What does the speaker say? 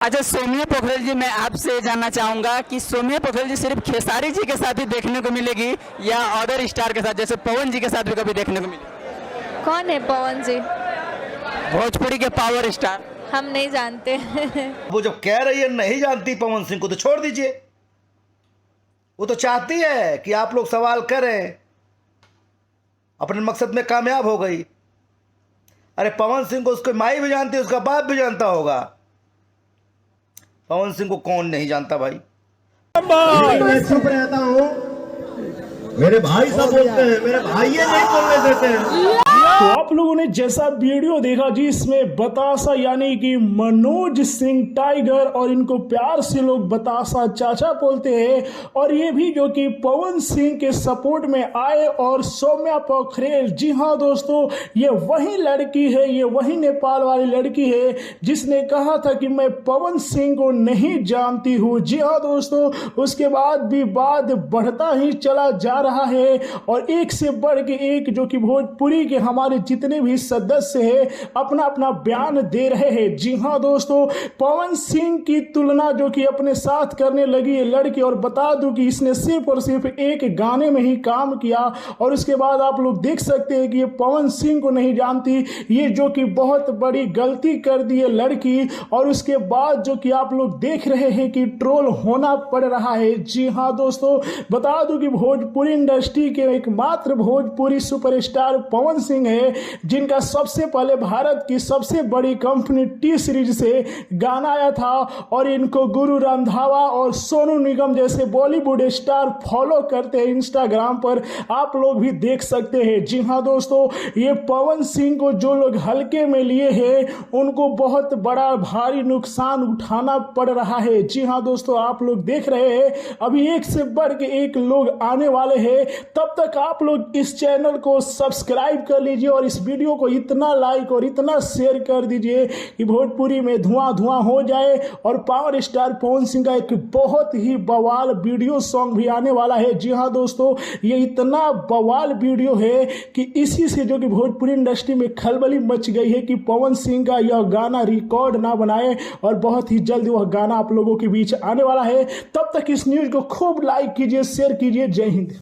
अच्छा सौम्या पोखरेल जी, मैं आपसे जानना चाहूंगा कि सौम्या पोखरेल जी सिर्फ खेसारी जी के साथ ही देखने को मिलेगी या अदर स्टार के साथ जैसे पवन जी के साथ भी कभी देखने को मिलेगी? कौन है पवन जी? भोजपुरी के पावर स्टार। हम नहीं जानते। वो जब कह रही है नहीं जानती पवन सिंह को तो छोड़ दीजिए। वो तो चाहती है कि आप लोग सवाल करें, अपने मकसद में कामयाब हो गई। अरे पवन सिंह को उसकी माई भी जानती है, उसका बाप भी जानता होगा। पवन सिंह को कौन नहीं जानता भाई। मैं चुप रहता हूँ, मेरे भाई सब बोलते हैं, मेरे भाई ये नहीं बोलने देते हैं। तो आप लोगों ने जैसा वीडियो देखा जिसमें बतासा यानी कि मनोज सिंह टाइगर, और इनको प्यार से लोग बतासा चाचा बोलते हैं, और ये भी जो कि पवन सिंह के सपोर्ट में आए। और सौम्या पोखरेल, जी हाँ दोस्तों, ये वही लड़की है, ये वही नेपाल वाली लड़की है जिसने कहा था कि मैं पवन सिंह को नहीं जानती हूँ। जी हाँ दोस्तों, उसके बाद भी विवाद बढ़ता ही चला जा रहा है, और एक से बढ़ के एक जो कि भोजपुरी के हमारे जितने भी सदस्य हैं अपना अपना बयान दे रहे हैं। जी हाँ दोस्तों, पवन सिंह की तुलना जो कि अपने साथ करने लगी है लड़की, और बता दूं कि इसने सिर्फ और सिर्फ एक गाने में ही काम किया, और उसके बाद आप लोग देख सकते हैं कि ये पवन सिंह को नहीं जानती। ये जो कि बहुत बड़ी गलती कर दी है लड़की, और उसके बाद जो कि आप लोग देख रहे हैं कि ट्रोल होना पड़ रहा है। जी हाँ दोस्तों, बता दूं कि भोजपुरी इंडस्ट्री के एकमात्र भोजपुरी सुपरस्टार पवन सिंह है, जिनका सबसे पहले भारत की सबसे बड़ी कंपनी टी सीरीज से गाना आया था, और इनको गुरु रंधावा और सोनू निगम जैसे बॉलीवुड स्टार फॉलो करते हैं इंस्टाग्राम पर, आप लोग भी देख सकते हैं। जी हाँ दोस्तों, ये पवन सिंह को जो लोग हल्के में लिए हैं उनको बहुत बड़ा भारी नुकसान उठाना पड़ रहा है। जी हाँ दोस्तों, आप लोग देख रहे हैं अभी एक से बढ़ के एक लोग आने वाले हैं। तब तक आप लोग इस चैनल को सब्सक्राइब कर लीजिए, और इस वीडियो को इतना लाइक और इतना शेयर कर दीजिए कि भोजपुरी में धुआं धुआं हो जाए। और पावर स्टार पवन सिंह का एक बहुत ही बवाल वीडियो सॉन्ग भी आने वाला है। जी हाँ दोस्तों, ये इतना बवाल वीडियो है कि इसी से जो कि भोजपुरी इंडस्ट्री में खलबली मच गई है कि पवन सिंह का यह गाना रिकॉर्ड ना बनाए, और बहुत ही जल्द वह गाना आप लोगों के बीच आने वाला है। तब तक इस न्यूज को खूब लाइक कीजिए, शेयर कीजिए। जय हिंद।